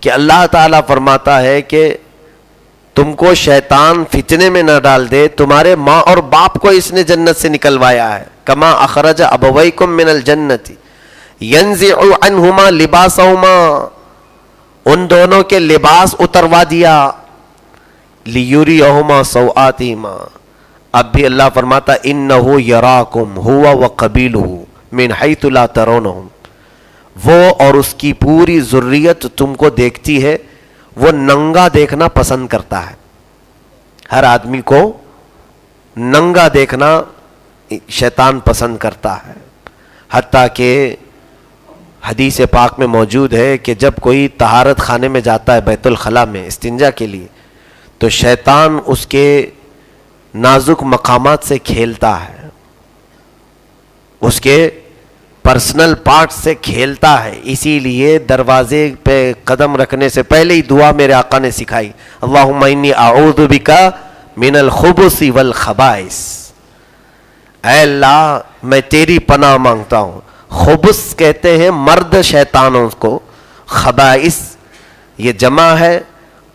کہ اللہ تعالیٰ فرماتا ہے کہ تم کو شیطان فتنے میں نہ ڈال دے، تمہارے ماں اور باپ کو اس نے جنت سے نکلوایا ہے. کما اخرج ابویکم من الجنت ینزع عنہما لباسہما، ان دونوں کے لباس اتروا دیا. لیریہما سوآتہما، اب بھی اللہ فرماتا انہ یراکم ہوا وقبیلہ من حیث لا ترونہم، وہ اور اس کی پوری ذریت تم کو دیکھتی ہے. وہ ننگا دیکھنا پسند کرتا ہے، ہر آدمی کو ننگا دیکھنا شیطان پسند کرتا ہے. حتیٰ کہ حدیث پاک میں موجود ہے کہ جب کوئی طہارت خانے میں جاتا ہے بیت الخلاء میں استنجا کے لیے، تو شیطان اس کے نازک مقامات سے کھیلتا ہے، اس کے پرسنل پارٹ سے کھیلتا ہے. اسی لیے دروازے پہ قدم رکھنے سے پہلے ہی دعا میرے آقا نے سکھائی، اللہم انی اعوذ بک من الخبث والخبائث، اے اللہ میں تیری پناہ مانگتا ہوں. خبث کہتے ہیں مرد شیطانوں کو، خبائث یہ جمع ہے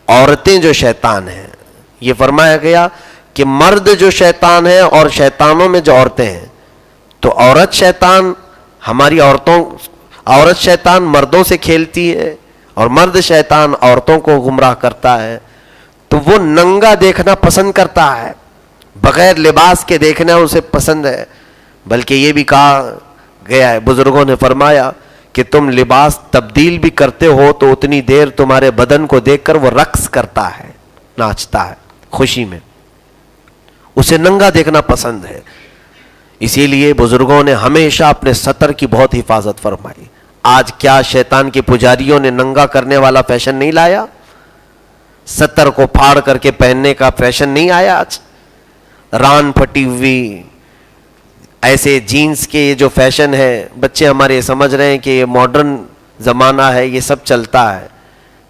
عورتیں جو شیطان ہیں. یہ فرمایا گیا کہ مرد جو شیطان ہے اور شیطانوں میں جو عورتیں ہیں، تو عورت شیطان ہماری عورت شیطان مردوں سے کھیلتی ہے اور مرد شیطان عورتوں کو گمراہ کرتا ہے. تو وہ ننگا دیکھنا پسند کرتا ہے، بغیر لباس کے دیکھنا اسے پسند ہے. بلکہ یہ بھی کہا گیا ہے، بزرگوں نے فرمایا کہ تم لباس تبدیل بھی کرتے ہو تو اتنی دیر تمہارے بدن کو دیکھ کر وہ رقص کرتا ہے، ناچتا ہے خوشی میں، اسے ننگا دیکھنا پسند ہے. اسی لیے بزرگوں نے ہمیشہ اپنے ستر کی بہت حفاظت فرمائی. آج کیا شیطان کے پجاریوں نے ننگا کرنے والا فیشن نہیں لایا؟ ستر کو پھاڑ کر کے پہننے کا فیشن نہیں آیا؟ آج ران پھٹی ہوئی ایسے جینز کے جو فیشن ہے، بچے ہمارے سمجھ رہے ہیں کہ یہ ماڈرن زمانہ ہے، یہ سب چلتا ہے،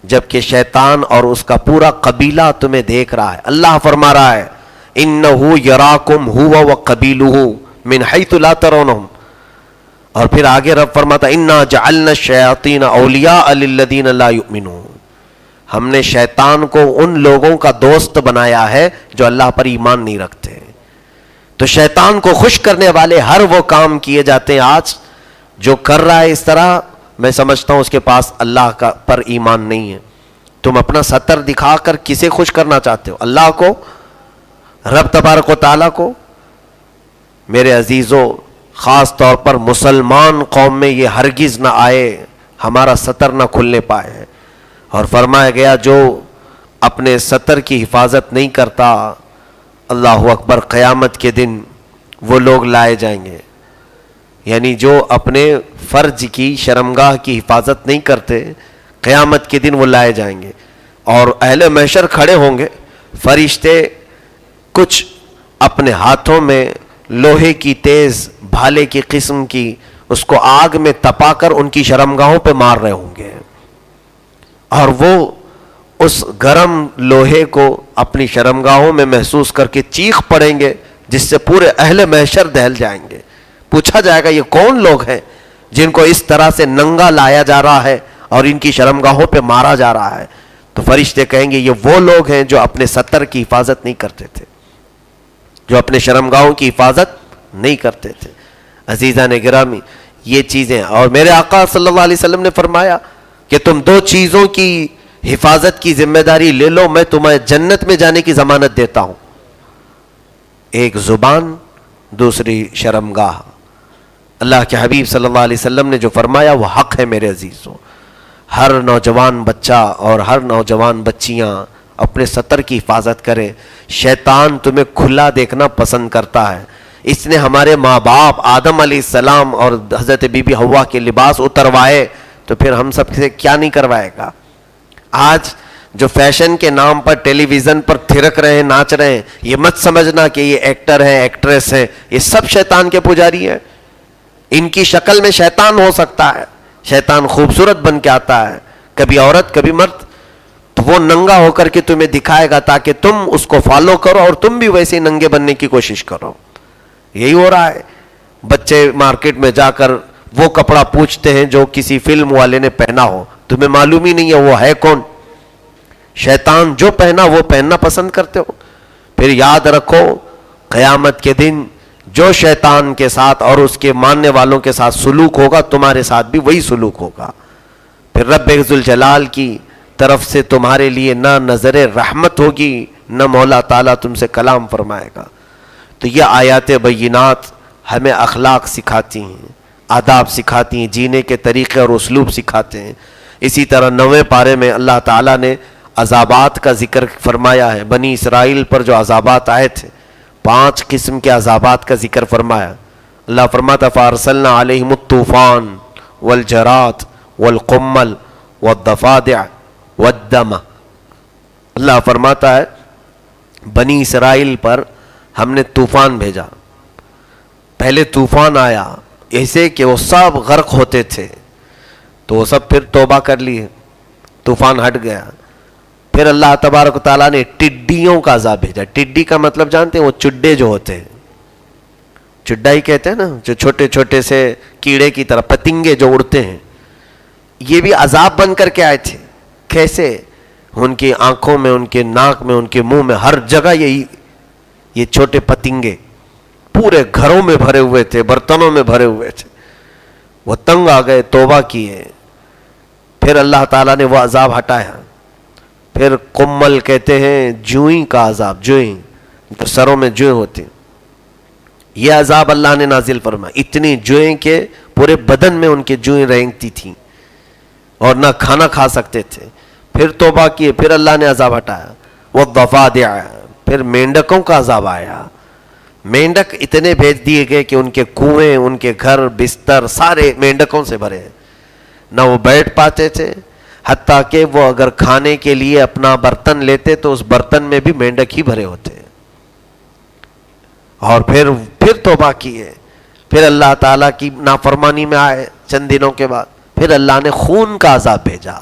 جبکہ شیطان اور اس کا پورا قبیلہ تمہیں دیکھ رہا ہے. اللہ فرما رہا ہے انہ یراکم ہوا وقبیلہ من حیث لا ترونہم، اور پھر آگے رب فرماتا انا جعلنا الشیاطین اولیاء للذین لا یؤمنون، ہم نے شیطان کو ان لوگوں کا دوست بنایا ہے جو اللہ پر ایمان نہیں رکھتے. تو شیطان کو خوش کرنے والے ہر وہ کام کیے جاتے ہیں. آج جو کر رہا ہے اس طرح، میں سمجھتا ہوں اس کے پاس اللہ کا پر ایمان نہیں ہے. تم اپنا ستر دکھا کر کسے خوش کرنا چاہتے ہو؟ اللہ کو، رب تبارک و تعالیٰ کو؟ میرے عزیزوں، خاص طور پر مسلمان قوم میں یہ ہرگز نہ آئے ہمارا ستر نہ کھلنے پائے. اور فرمایا گیا جو اپنے ستر کی حفاظت نہیں کرتا، اللہ اکبر، قیامت کے دن وہ لوگ لائے جائیں گے. یعنی جو اپنے فرج کی شرمگاہ کی حفاظت نہیں کرتے، قیامت کے دن وہ لائے جائیں گے. اور اہل محشر کھڑے ہوں گے، فرشتے کچھ اپنے ہاتھوں میں لوہے کی تیز بھالے کی قسم کی اس کو آگ میں تپا کر ان کی شرمگاہوں پہ مار رہے ہوں گے، اور وہ اس گرم لوہے کو اپنی شرمگاہوں میں محسوس کر کے چیخ پڑیں گے، جس سے پورے اہل محشر دہل جائیں گے. پوچھا جائے گا یہ کون لوگ ہیں جن کو اس طرح سے ننگا لایا جا رہا ہے اور ان کی شرمگاہوں پہ مارا جا رہا ہے؟ تو فرشتے کہیں گے یہ وہ لوگ ہیں جو اپنے ستر کی حفاظت نہیں کرتے تھے، جو اپنے شرمگاہوں کی حفاظت نہیں کرتے تھے. عزیزان گرامی، یہ چیزیں، اور میرے آقا صلی اللہ علیہ وسلم نے فرمایا کہ تم دو چیزوں کی حفاظت کی ذمہ داری لے لو، میں تمہیں جنت میں جانے کی ضمانت دیتا ہوں. ایک زبان، دوسری شرمگاہ. اللہ کے حبیب صلی اللہ علیہ وسلم نے جو فرمایا وہ حق ہے میرے عزیزوں. ہر نوجوان بچہ اور ہر نوجوان بچیاں اپنے ستر کی حفاظت کریں. شیطان تمہیں کھلا دیکھنا پسند کرتا ہے. اس نے ہمارے ماں باپ آدم علیہ السلام اور حضرت بی بی حوا کے لباس اتروائے، تو پھر ہم سب سے کیا نہیں کروائے گا؟ آج جو فیشن کے نام پر ٹیلی ویژن پر تھرک رہے ہیں، ناچ رہے ہیں، یہ مت سمجھنا کہ یہ ایکٹر ہیں، ایکٹریس ہیں، یہ سب شیطان کے پجاری ہیں. ان کی شکل میں شیطان ہو سکتا ہے، شیطان خوبصورت بن کے آتا ہے، کبھی عورت کبھی مرد، تو وہ ننگا ہو کر کے تمہیں دکھائے گا تاکہ تم اس کو فالو کرو اور تم بھی ویسے ننگے بننے کی کوشش کرو. یہی ہو رہا ہے. بچے مارکیٹ میں جا کر وہ کپڑا پوچھتے ہیں جو کسی فلم والے نے پہنا ہو. تمہیں معلوم ہی نہیں ہے وہ ہے کون؟ شیطان جو پہنا وہ پہننا پسند کرتے ہو. پھر یاد رکھو قیامت کے دن جو شیطان کے ساتھ اور اس کے ماننے والوں کے ساتھ سلوک ہوگا تمہارے ساتھ بھی وہی سلوک ہوگا. پھر رب ذوالجلال کی طرف سے تمہارے لیے نہ نظر رحمت ہوگی نہ مولا تعالیٰ تم سے کلام فرمائے گا. تو یہ آیات بینات ہمیں اخلاق سکھاتی ہیں، آداب سکھاتی ہیں، جینے کے طریقے اور اسلوب سکھاتے ہیں. اسی طرح 9ویں پارے میں اللہ تعالیٰ نے عذابات کا ذکر فرمایا ہے. بنی اسرائیل پر جو عذابات آئے تھے 5 قسم کے عذابات کا ذکر فرمایا. اللہ فرماتا فارسلنا علیہم الطوفان والجراد والقمل والضفادع والدم. اللہ فرماتا ہے بنی اسرائیل پر ہم نے طوفان بھیجا. پہلے طوفان آیا ایسے کہ وہ سب غرق ہوتے تھے، تو وہ سب پھر توبہ کر لیے، طوفان ہٹ گیا. پھر اللہ تبارک و تعالیٰ نے ٹڈیوں کا عذاب بھیجا. ٹڈی کا مطلب جانتے ہیں؟ وہ چڈے جو ہوتے ہیں، چڈا ہی کہتے ہیں نا، جو چھوٹے چھوٹے سے کیڑے کی طرح پتنگے جو اڑتے ہیں. یہ بھی عذاب بن کر کے آئے تھے. کیسے؟ ان کی آنکھوں میں، ان کے ناک میں، ان کے منہ میں، ہر جگہ یہ چھوٹے پتنگے پورے گھروں میں بھرے ہوئے تھے، برتنوں میں بھرے ہوئے تھے. وہ تنگ آ گئے، توبہ کیے. پھر اللہ تعالیٰ نے وہ عذاب ہٹایا. پھر قمل کہتے ہیں جوئیں کا عذاب، جوئیں تو سروں میں جوئیں ہوتی، یہ عذاب اللہ نے نازل فرمایا. اتنی جوئیں کہ پورے بدن میں ان کے جوئیں رینگتی تھیں اور نہ کھانا کھا سکتے تھے. پھر توبہ کیے، پھر اللہ نے عذاب ہٹایا. وہ ضفادع، پھر مینڈکوں کا عذاب آیا. مینڈک اتنے بھیج دیے گئے کہ ان کے کنویں، ان کے گھر، بستر سارے مینڈکوں سے بھرے. نہ وہ بیٹھ پاتے تھے، حتیٰ کہ وہ اگر کھانے کے لیے اپنا برتن لیتے تو اس برتن میں بھی مینڈک ہی بھرے ہوتے. اور پھر توبہ کیے. پھر اللہ تعالیٰ کی نافرمانی میں آئے. چند دنوں کے بعد پھر اللہ نے خون کا عذاب بھیجا.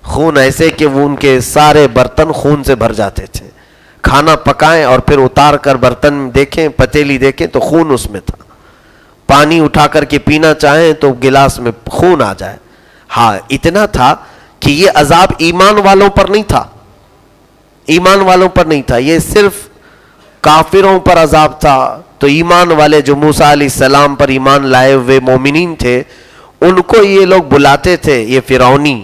خون ایسے کہ وہ ان کے سارے برتن خون سے بھر جاتے تھے. کھانا پکائیں اور پھر اتار کر برتن دیکھیں، پتیلی دیکھیں تو خون اس میں تھا. پانی اٹھا کر کے پینا چاہیں تو گلاس میں خون آ جائے. ہاں اتنا تھا کہ یہ عذاب ایمان والوں پر نہیں تھا، ایمان والوں پر نہیں تھا، یہ صرف کافروں پر عذاب تھا. تو ایمان والے جو موسیٰ علیہ السلام پر ایمان لائے ہوئے مومنین تھے ان کو یہ لوگ بلاتے تھے یہ فرعونی،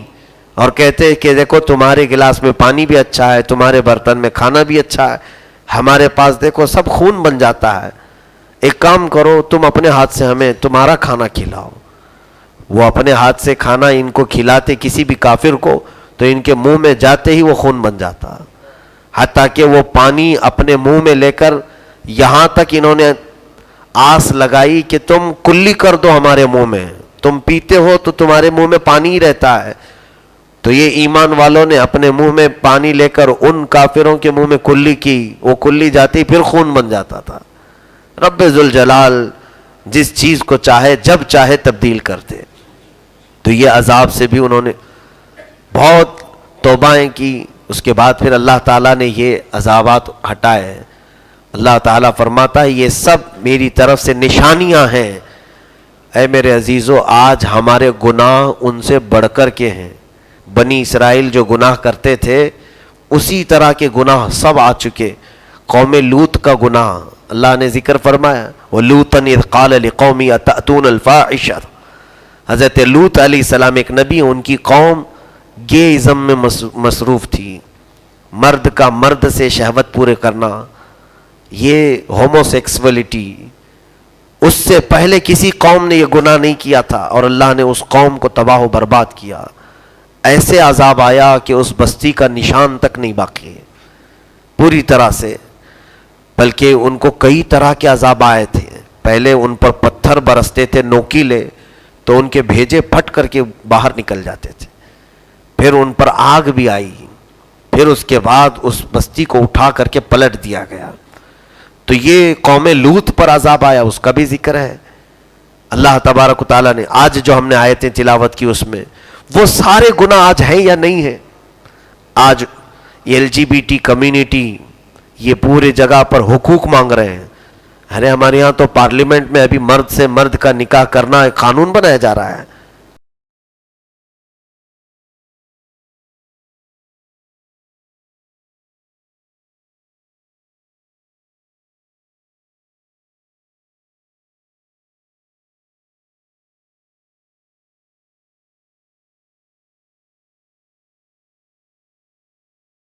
اور کہتے کہ دیکھو تمہارے گلاس میں پانی بھی اچھا ہے، تمہارے برتن میں کھانا بھی اچھا ہے، ہمارے پاس دیکھو سب خون بن جاتا ہے. ایک کام کرو تم اپنے ہاتھ سے ہمیں تمہارا کھانا کھلاؤ. وہ اپنے ہاتھ سے کھانا ان کو کھلاتے کسی بھی کافر کو تو ان کے منہ میں جاتے ہی وہ خون بن جاتا. حتیٰ کہ وہ پانی اپنے منہ میں لے کر یہاں تک انہوں نے آس لگائی کہ تم کلی کر دو ہمارے منہ میں، تم پیتے ہو تو تمہارے منہ میں پانی ہی رہتا ہے. تو یہ ایمان والوں نے اپنے منہ میں پانی لے کر ان کافروں کے منہ میں کلی کی، وہ کلی جاتی پھر خون بن جاتا تھا. رب ذوالجلال جس چیز کو چاہے جب چاہے تبدیل کر دے. تو یہ عذاب سے بھی انہوں نے بہت توبائیں کی. اس کے بعد پھر اللہ تعالیٰ نے یہ عذابات ہٹائے. اللہ تعالیٰ فرماتا ہے یہ سب میری طرف سے نشانیاں ہیں. اے میرے عزیزو آج ہمارے گناہ ان سے بڑھ کر کے ہیں. بنی اسرائیل جو گناہ کرتے تھے اسی طرح کے گناہ سب آ چکے. قوم لوط کا گناہ اللہ نے ذکر فرمایا وَلُوطًا اِذْ قَالَ لِقَوْمِهِ أَتَأْتُونَ الْفَاحِشَةَ. حضرت لوط علیہ السلام ایک نبی، ان کی قوم گیزم میں مصروف تھی. مرد کا مرد سے شہوت پورے کرنا، یہ ہومو سیکسولیٹی، اس سے پہلے کسی قوم نے یہ گناہ نہیں کیا تھا اور اللہ نے اس قوم کو تباہ و برباد کیا. ایسے عذاب آیا کہ اس بستی کا نشان تک نہیں باقی ہے پوری طرح سے. بلکہ ان کو کئی طرح کے عذاب آئے تھے. پہلے ان پر پتھر برستے تھے نوکیلے تو ان کے بھیجے پھٹ کر کے باہر نکل جاتے تھے. پھر ان پر آگ بھی آئی. پھر اس کے بعد اس بستی کو اٹھا کر کے پلٹ دیا گیا. تو یہ قوم لوط پر عذاب آیا، اس کا بھی ذکر ہے. اللہ تبارک و تعالیٰ نے آج جو ہم نے آیتیں تلاوت کی اس میں وہ سارے گناہ آج ہیں یا نہیں ہیں. آج LGBT کمیونٹی یہ پورے جگہ پر حقوق مانگ رہے ہیں. ارے ہمارے ہاں تو پارلیمنٹ میں ابھی مرد سے مرد کا نکاح کرنا ایک قانون بنایا جا رہا ہے.